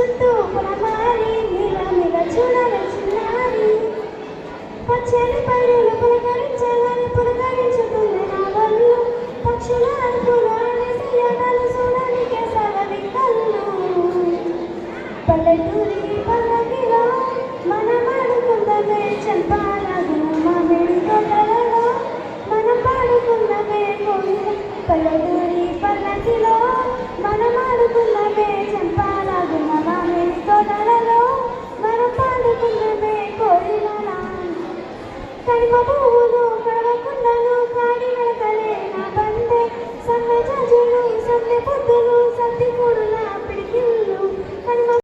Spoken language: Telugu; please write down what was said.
చుట్టూ పొలమారి నీల చూడాలి చిన్నారి పచ్చని పైరులు పులకరించాలని పులకరించుతుంది నా వల్లు పక్షుల అరుపులు అనేసయ్యాలు చూడడానికి సగలి కళ్ళు పల్లెటూరి పల్లకిలో మనం ఆడుకుందమే చంపాలగు మామిడి తోటలలో మనం పాడుకుందమే కోయిల పల్లెటూరి పల్లకిలో మనం